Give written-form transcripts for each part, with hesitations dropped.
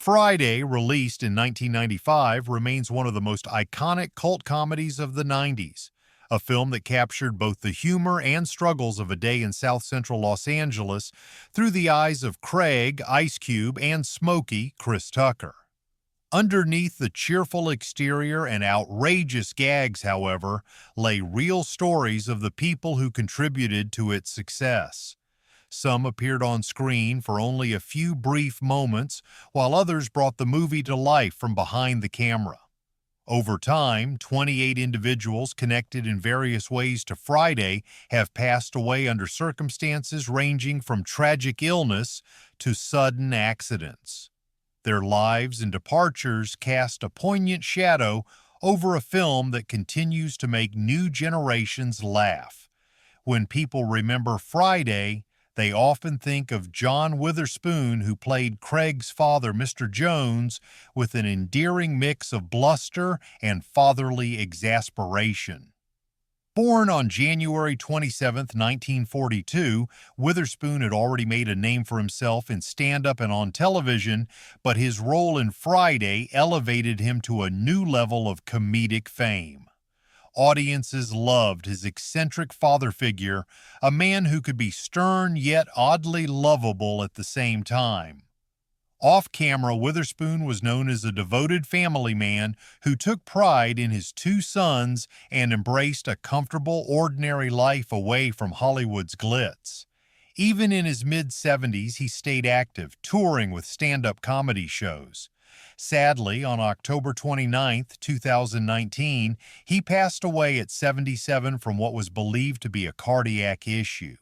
Friday, released in 1995, remains one of the most iconic cult comedies of the 90s, a film that captured both the humor and struggles of a day in South Central Los Angeles through the eyes of Craig, Ice Cube, and Smokey, Chris Tucker. Underneath the cheerful exterior and outrageous gags, however, lay real stories of the people who contributed to its success. Some appeared on screen for only a few brief moments, while others brought the movie to life from behind the camera. Over time, 28 individuals connected in various ways to Friday have passed away under circumstances ranging from tragic illness to sudden accidents. Their lives and departures cast a poignant shadow over a film that continues to make new generations laugh. When people remember Friday, they often think of John Witherspoon, who played Craig's father, Mr. Jones, with an endearing mix of bluster and fatherly exasperation. Born on January 27, 1942, Witherspoon had already made a name for himself in stand-up and on television, but his role in Friday elevated him to a new level of comedic fame. Audiences loved his eccentric father figure, a man who could be stern yet oddly lovable at the same time. Off-camera, Witherspoon was known as a devoted family man who took pride in his two sons and embraced a comfortable, ordinary life away from Hollywood's glitz. Even in his mid-70s, he stayed active, touring with stand-up comedy shows. Sadly, on October 29, 2019, he passed away at 77 from what was believed to be a cardiac issue.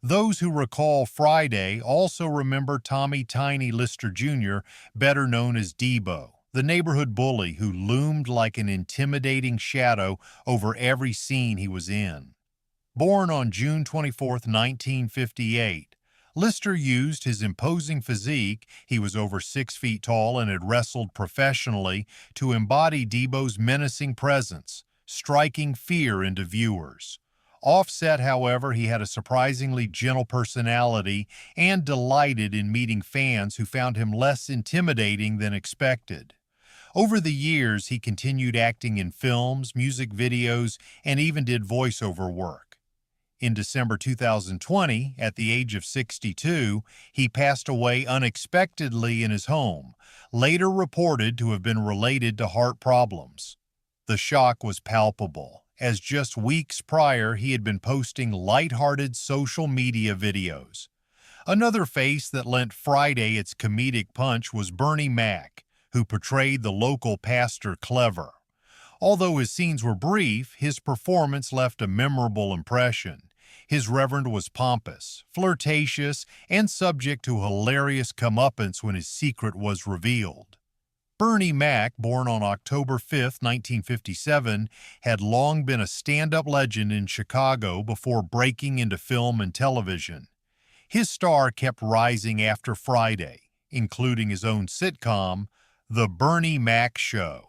Those who recall Friday also remember Tommy Tiny Lister Jr., better known as Debo, the neighborhood bully who loomed like an intimidating shadow over every scene he was in. Born on June 24, 1958, Lister used his imposing physique, he was over 6 feet tall and had wrestled professionally, to embody Debo's menacing presence, striking fear into viewers. Offset, however, he had a surprisingly gentle personality and delighted in meeting fans who found him less intimidating than expected. Over the years, he continued acting in films, music videos, and even did voiceover work. In December 2020, at the age of 62, he passed away unexpectedly in his home, later reported to have been related to heart problems. The shock was palpable, as just weeks prior he had been posting lighthearted social media videos. Another face that lent Friday its comedic punch was Bernie Mac, who portrayed the local Pastor Clever. Although his scenes were brief, his performance left a memorable impression. His reverend was pompous, flirtatious, and subject to hilarious comeuppance when his secret was revealed. Bernie Mac, born on October 5, 1957, had long been a stand-up legend in Chicago before breaking into film and television. His star kept rising after Friday, including his own sitcom, The Bernie Mac Show,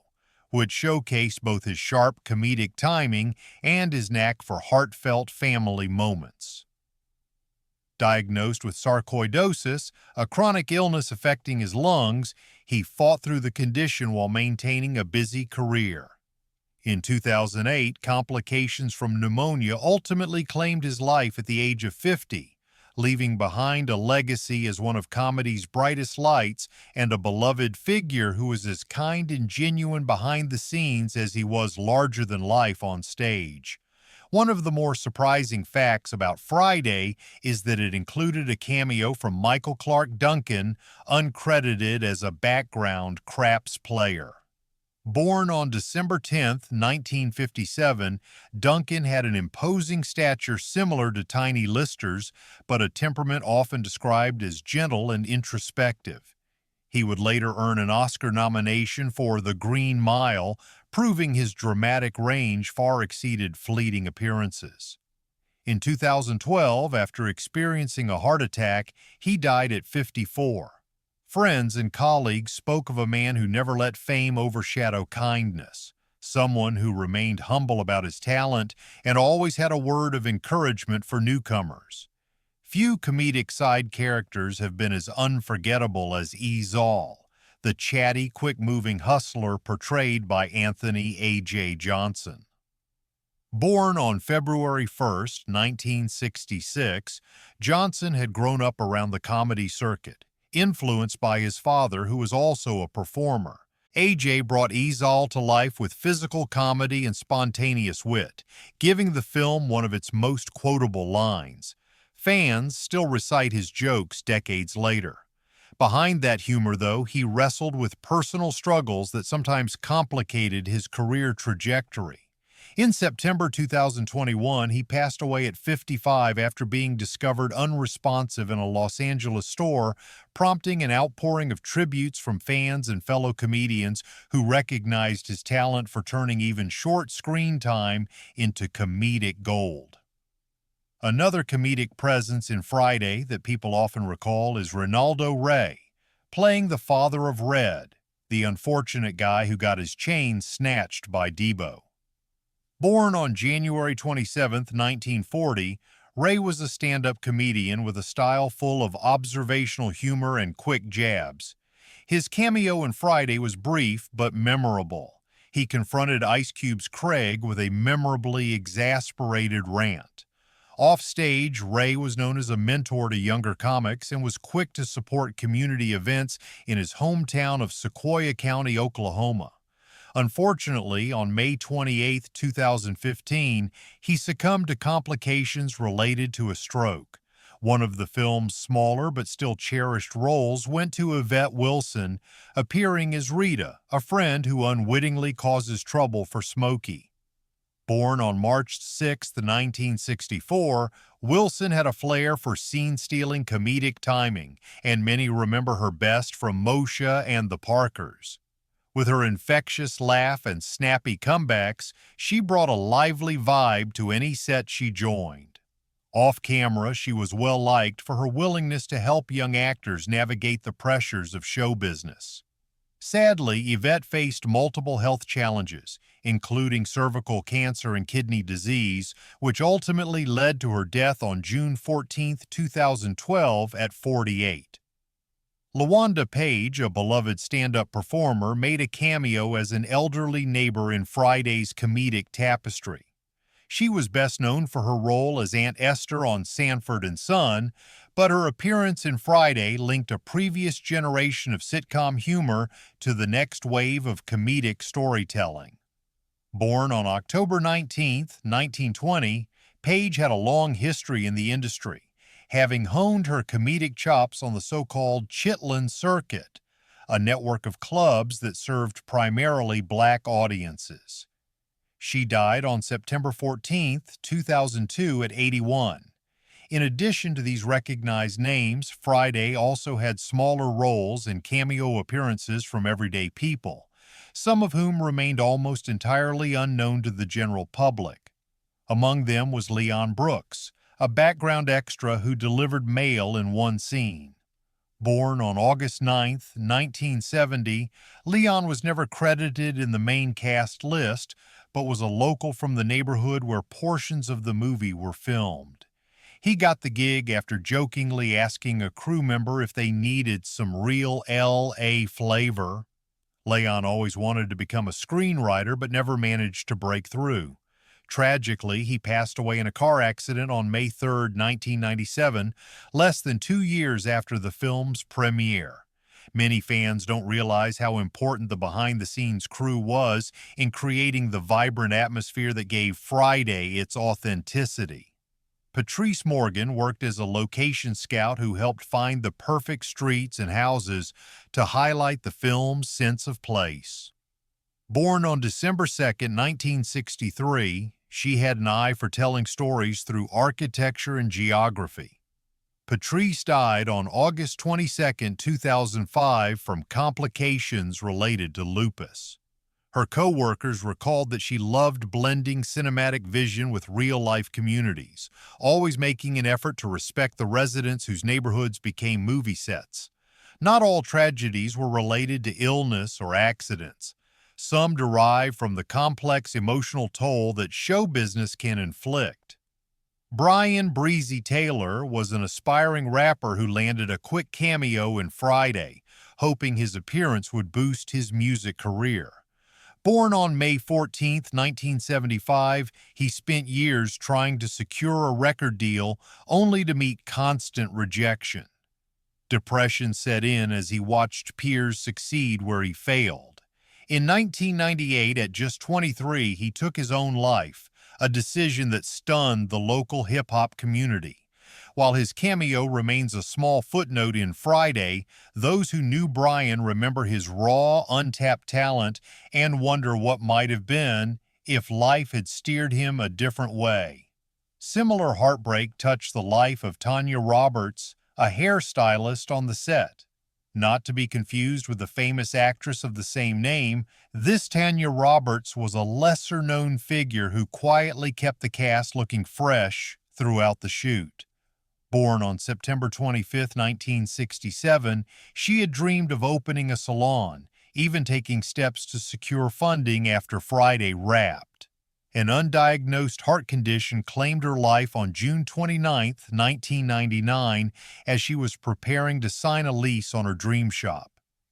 which showcased both his sharp comedic timing and his knack for heartfelt family moments. Diagnosed with sarcoidosis, a chronic illness affecting his lungs, he fought through the condition while maintaining a busy career. In 2008, complications from pneumonia ultimately claimed his life at the age of 50, leaving behind a legacy as one of comedy's brightest lights and a beloved figure who was as kind and genuine behind the scenes as he was larger than life on stage. One of the more surprising facts about Friday is that it included a cameo from Michael Clark Duncan, uncredited as a background craps player. Born on December 10, 1957, Duncan had an imposing stature similar to Tiny Lister's, but a temperament often described as gentle and introspective. He would later earn an Oscar nomination for The Green Mile, proving his dramatic range far exceeded fleeting appearances. In 2012, after experiencing a heart attack, he died at 54. Friends and colleagues spoke of a man who never let fame overshadow kindness, someone who remained humble about his talent and always had a word of encouragement for newcomers. Few comedic side characters have been as unforgettable as Ezal, the chatty, quick-moving hustler portrayed by Anthony A.J. Johnson. Born on February 1, 1966, Johnson had grown up around the comedy circuit, influenced by his father, who was also a performer. A.J. brought Ezal to life with physical comedy and spontaneous wit, giving the film one of its most quotable lines. Fans still recite his jokes decades later. Behind that humor, though, he wrestled with personal struggles that sometimes complicated his career trajectory. In September 2021, he passed away at 55 after being discovered unresponsive in a Los Angeles store, prompting an outpouring of tributes from fans and fellow comedians who recognized his talent for turning even short screen time into comedic gold. Another comedic presence in Friday that people often recall is Ronaldo Ray, playing the father of Red, the unfortunate guy who got his chain snatched by Debo. Born on January 27, 1940, Ray was a stand-up comedian with a style full of observational humor and quick jabs. His cameo in Friday was brief but memorable. He confronted Ice Cube's Craig with a memorably exasperated rant. Offstage, Ray was known as a mentor to younger comics and was quick to support community events in his hometown of Sequoia County, Oklahoma. Unfortunately, on May 28, 2015, he succumbed to complications related to a stroke. One of the film's smaller but still cherished roles went to Yvette Wilson, appearing as Rita, a friend who unwittingly causes trouble for Smokey. Born on March 6, 1964, Wilson had a flair for scene-stealing comedic timing, and many remember her best from Moshe and the Parkers. With her infectious laugh and snappy comebacks, she brought a lively vibe to any set she joined. Off-camera, she was well-liked for her willingness to help young actors navigate the pressures of show business. Sadly, Yvette faced multiple health challenges, including cervical cancer and kidney disease, which ultimately led to her death on June 14, 2012 at 48. LaWanda Page, a beloved stand-up performer, made a cameo as an elderly neighbor in Friday's comedic Tapestry. She was best known for her role as Aunt Esther on Sanford and Son, but her appearance in Friday linked a previous generation of sitcom humor to the next wave of comedic storytelling. Born on October 19, 1920, Page had a long history in the industry, having honed her comedic chops on the so-called Chitlin Circuit, a network of clubs that served primarily black audiences. She died on September 14, 2002 at 81. In addition to these recognized names, Friday also had smaller roles and cameo appearances from everyday people, some of whom remained almost entirely unknown to the general public. Among them was Leon Brooks, a background extra who delivered mail in one scene. Born on August 9, 1970, Leon was never credited in the main cast list, but was a local from the neighborhood where portions of the movie were filmed. He got the gig after jokingly asking a crew member if they needed some real L.A. flavor. Leon always wanted to become a screenwriter but never managed to break through. Tragically, he passed away in a car accident on May 3, 1997, less than 2 years after the film's premiere. Many fans don't realize how important the behind-the-scenes crew was in creating the vibrant atmosphere that gave Friday its authenticity. Patrice Morgan worked as a location scout who helped find the perfect streets and houses to highlight the film's sense of place. Born on December 2, 1963, she had an eye for telling stories through architecture and geography. Patrice died on August 22, 2005 from complications related to lupus. Her co-workers recalled that she loved blending cinematic vision with real-life communities, always making an effort to respect the residents whose neighborhoods became movie sets. Not all tragedies were related to illness or accidents. Some derive from the complex emotional toll that show business can inflict. Brian Breezy Taylor was an aspiring rapper who landed a quick cameo in Friday, hoping his appearance would boost his music career. Born on May 14, 1975, he spent years trying to secure a record deal only to meet constant rejection. Depression set in as he watched peers succeed where he failed. In 1998, at just 23, he took his own life, a decision that stunned the local hip-hop community. While his cameo remains a small footnote in Friday, those who knew Brian remember his raw, untapped talent and wonder what might have been if life had steered him a different way. Similar heartbreak touched the life of Tanya Roberts, a hairstylist on the set. Not to be confused with the famous actress of the same name, this Tanya Roberts was a lesser-known figure who quietly kept the cast looking fresh throughout the shoot. Born on September 25, 1967, she had dreamed of opening a salon, even taking steps to secure funding after Friday wrapped. An undiagnosed heart condition claimed her life on June 29, 1999, as she was preparing to sign a lease on her dream shop.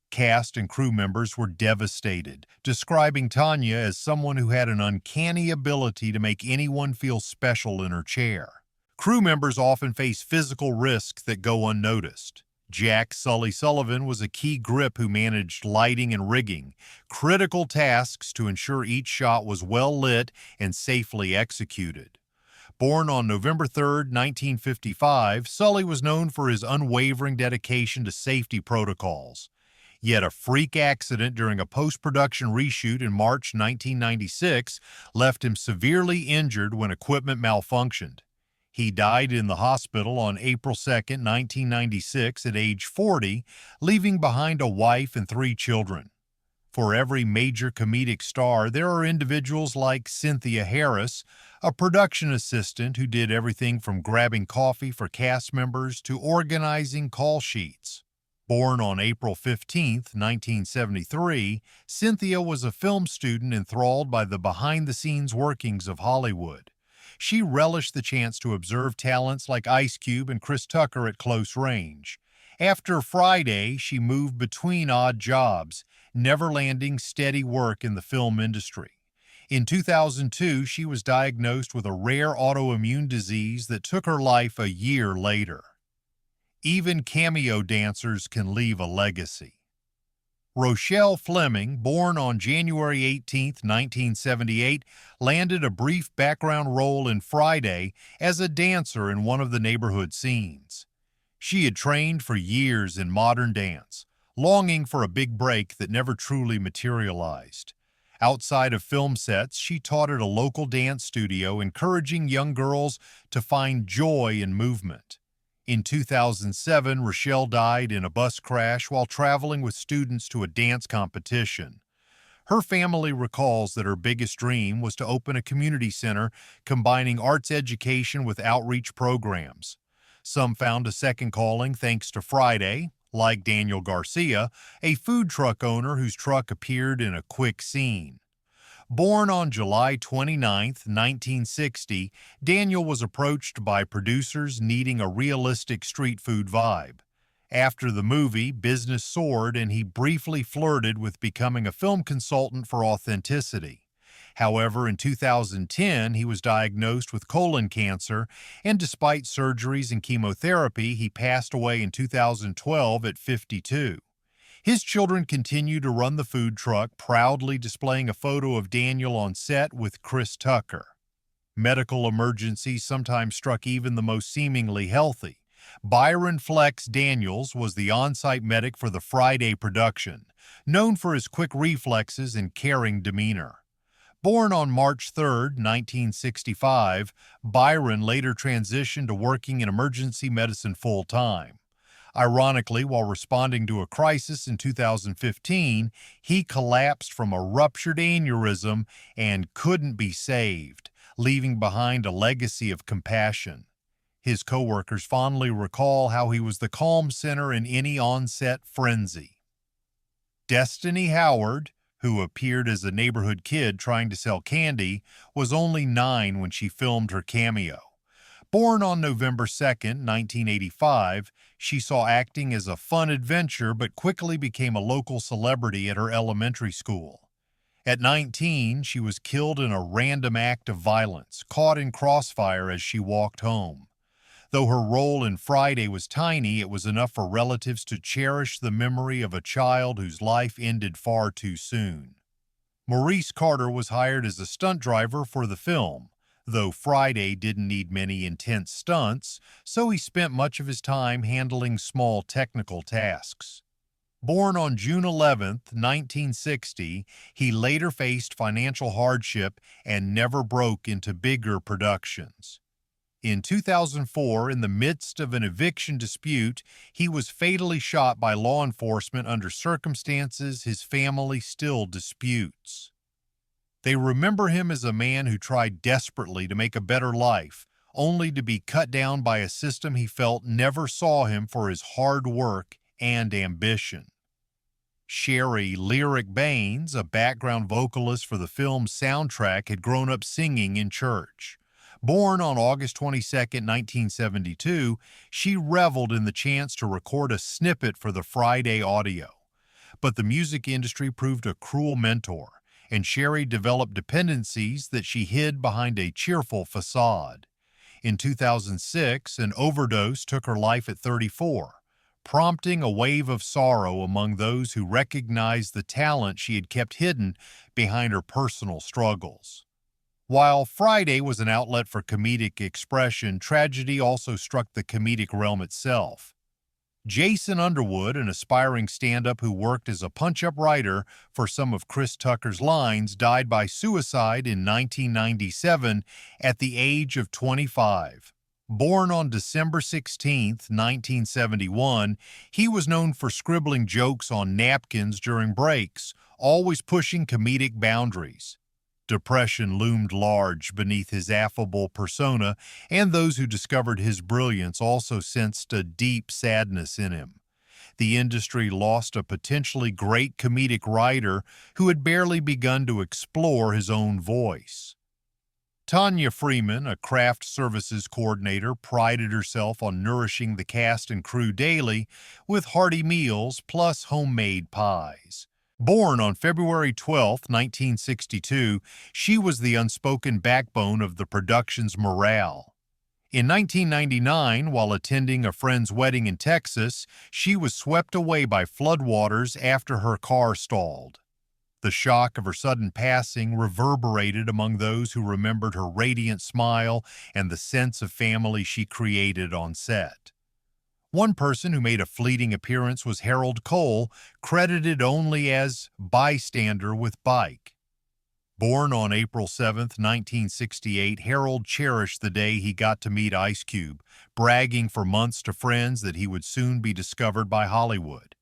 Cast and crew members were devastated, describing Tanya as someone who had an uncanny ability to make anyone feel special in her chair. Crew members often face physical risks that go unnoticed. Jack Sully Sullivan was a key grip who managed lighting and rigging, critical tasks to ensure each shot was well lit and safely executed. Born on November 3, 1955, Sully was known for his unwavering dedication to safety protocols. Yet a freak accident during a post-production reshoot in March 1996 left him severely injured when equipment malfunctioned. He died in the hospital on April 2, 1996, at age 40, leaving behind a wife and 3 children. For every major comedic star, there are individuals like Cynthia Harris, a production assistant who did everything from grabbing coffee for cast members to organizing call sheets. Born on April 15, 1973, Cynthia was a film student enthralled by the behind-the-scenes workings of Hollywood. She relished the chance to observe talents like Ice Cube and Chris Tucker at close range. After Friday, she moved between odd jobs, never landing steady work in the film industry. In 2002, she was diagnosed with a rare autoimmune disease that took her life a year later. Even cameo dancers can leave a legacy. Rochelle Fleming, born on January 18, 1978, landed a brief background role in Friday as a dancer in one of the neighborhood scenes. She had trained for years in modern dance, longing for a big break that never truly materialized. Outside of film sets, she taught at a local dance studio, encouraging young girls to find joy in movement. In 2007, Rochelle died in a bus crash while traveling with students to a dance competition. Her family recalls that her biggest dream was to open a community center combining arts education with outreach programs. Some found a second calling thanks to Friday, like Daniel Garcia, a food truck owner whose truck appeared in a quick scene. Born on July 29, 1960, Daniel was approached by producers needing a realistic street food vibe. After the movie, business soared and he briefly flirted with becoming a film consultant for authenticity. However, in 2010, he was diagnosed with colon cancer, and despite surgeries and chemotherapy, he passed away in 2012 at 52. His children continue to run the food truck, proudly displaying a photo of Daniel on set with Chris Tucker. Medical emergencies sometimes struck even the most seemingly healthy. Byron Flex Daniels was the on-site medic for the Friday production, known for his quick reflexes and caring demeanor. Born on March 3, 1965, Byron later transitioned to working in emergency medicine full-time. Ironically, while responding to a crisis in 2015, he collapsed from a ruptured aneurysm and couldn't be saved, leaving behind a legacy of compassion. His coworkers fondly recall how he was the calm center in any on-set frenzy. Destiny Howard, who appeared as a neighborhood kid trying to sell candy, was only 9 when she filmed her cameo. Born on November 2, 1985, She saw acting as a fun adventure but quickly became a local celebrity at her elementary school. At 19, she was killed in a random act of violence, caught in crossfire as she walked home. Though her role in Friday was tiny, it was enough for relatives to cherish the memory of a child whose life ended far too soon. Maurice Carter was hired as a stunt driver for the film, though Friday didn't need many intense stunts, so he spent much of his time handling small technical tasks. Born on June 11, 1960, he later faced financial hardship and never broke into bigger productions. In 2004, in the midst of an eviction dispute, he was fatally shot by law enforcement under circumstances his family still disputes. They remember him as a man who tried desperately to make a better life, only to be cut down by a system he felt never saw him for his hard work and ambition. Sherry Lyric Baines, a background vocalist for the film's soundtrack, had grown up singing in church. Born on August 22, 1972, she reveled in the chance to record a snippet for the Friday audio. But the music industry proved a cruel mentor, and Sherry developed dependencies that she hid behind a cheerful facade. In 2006, an overdose took her life at 34, prompting a wave of sorrow among those who recognized the talent she had kept hidden behind her personal struggles. While Friday was an outlet for comedic expression, tragedy also struck the comedic realm itself. Jason Underwood, an aspiring stand-up who worked as a punch-up writer for some of Chris Tucker's lines, died by suicide in 1997 at the age of 25. Born on December 16, 1971, he was known for scribbling jokes on napkins during breaks, always pushing comedic boundaries. Depression loomed large beneath his affable persona, and those who discovered his brilliance also sensed a deep sadness in him. The industry lost a potentially great comedic writer who had barely begun to explore his own voice. Tanya Freeman, a craft services coordinator, prided herself on nourishing the cast and crew daily with hearty meals plus homemade pies. Born on February 12, 1962, she was the unspoken backbone of the production's morale. In 1999, while attending a friend's wedding in Texas, she was swept away by floodwaters after her car stalled. The shock of her sudden passing reverberated among those who remembered her radiant smile and the sense of family she created on set. One person who made a fleeting appearance was Harold Cole, credited only as bystander with bike. Born on April 7, 1968, Harold cherished the day he got to meet Ice Cube, bragging for months to friends that he would soon be discovered by Hollywood.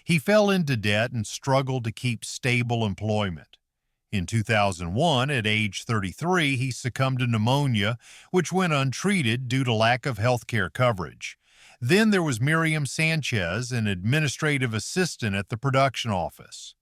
He fell into debt and struggled to keep stable employment. In 2001, at age 33, he succumbed to pneumonia, which went untreated due to lack of health care coverage. Then there was Miriam Sanchez, an administrative assistant at the production office.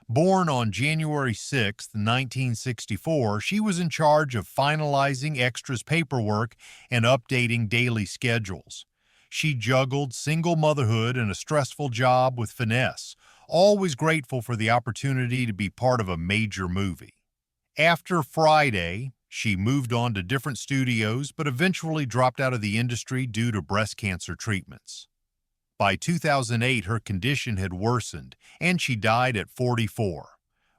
Born on January 6, 1964, she was in charge of finalizing extras paperwork and updating daily schedules. She juggled single motherhood and a stressful job with finesse, always grateful for the opportunity to be part of a major movie. After Friday, she moved on to different studios but eventually dropped out of the industry due to breast cancer treatments. By 2008, her condition had worsened, and she died at 44.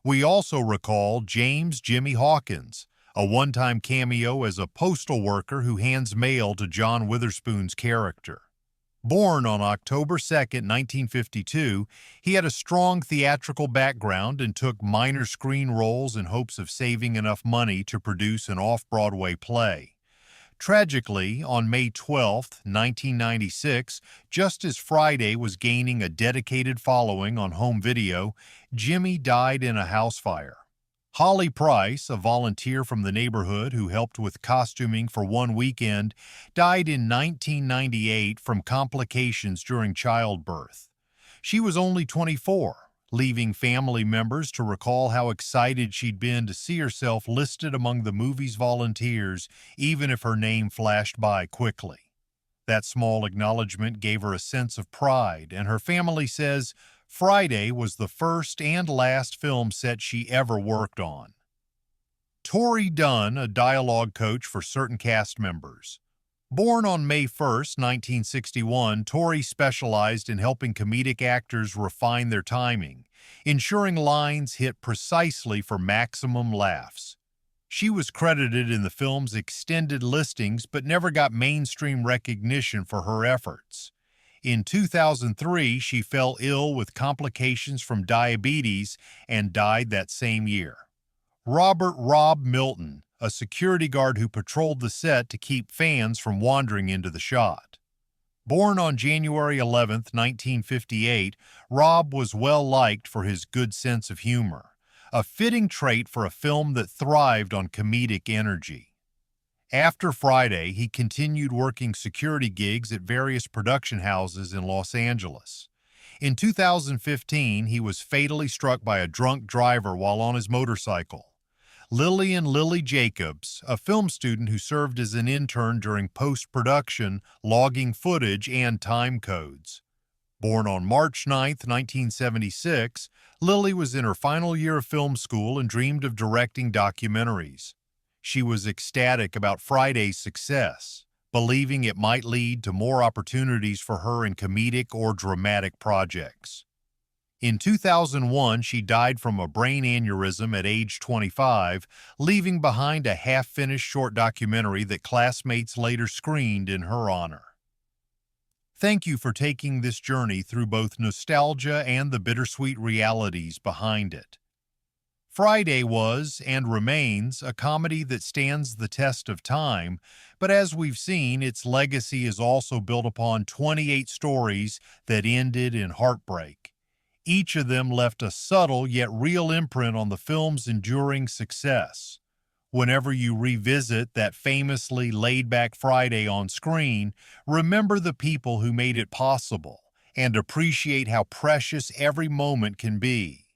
We also recall James Jimmy Hawkins, a one-time cameo as a postal worker who hands mail to John Witherspoon's character. Born on October 2, 1952, he had a strong theatrical background and took minor screen roles in hopes of saving enough money to produce an off-Broadway play. Tragically, on May 12, 1996, just as Friday was gaining a dedicated following on home video, Jimmy died in a house fire. Holly Price, a volunteer from the neighborhood who helped with costuming for one weekend, died in 1998 from complications during childbirth. She was only 24, leaving family members to recall how excited she'd been to see herself listed among the movie's volunteers, even if her name flashed by quickly. That small acknowledgement gave her a sense of pride, and her family says Friday was the first and last film set she ever worked on. Tori Dunn, a dialogue coach for certain cast members. Born on May 1st, 1961, Tori specialized in helping comedic actors refine their timing, ensuring lines hit precisely for maximum laughs. She was credited in the film's extended listings but never got mainstream recognition for her efforts. In 2003, she fell ill with complications from diabetes and died that same year. Robert Rob Milton, a security guard who patrolled the set to keep fans from wandering into the shot. Born on January 11, 1958, Rob was well-liked for his good sense of humor, a fitting trait for a film that thrived on comedic energy. After Friday, he continued working security gigs at various production houses in Los Angeles. In 2015, he was fatally struck by a drunk driver while on his motorcycle. Lillian Lily Jacobs, a film student who served as an intern during post-production, logging footage, and time codes. Born on March 9, 1976, Lily was in her final year of film school and dreamed of directing documentaries. She was ecstatic about Friday's success, believing it might lead to more opportunities for her in comedic or dramatic projects. In 2001, she died from a brain aneurysm at age 25, leaving behind a half-finished short documentary that classmates later screened in her honor. Thank you for taking this journey through both nostalgia and the bittersweet realities behind it. Friday was, and remains, a comedy that stands the test of time, but as we've seen, its legacy is also built upon 28 stories that ended in heartbreak. Each of them left a subtle yet real imprint on the film's enduring success. Whenever you revisit that famously laid-back Friday on screen, remember the people who made it possible and appreciate how precious every moment can be.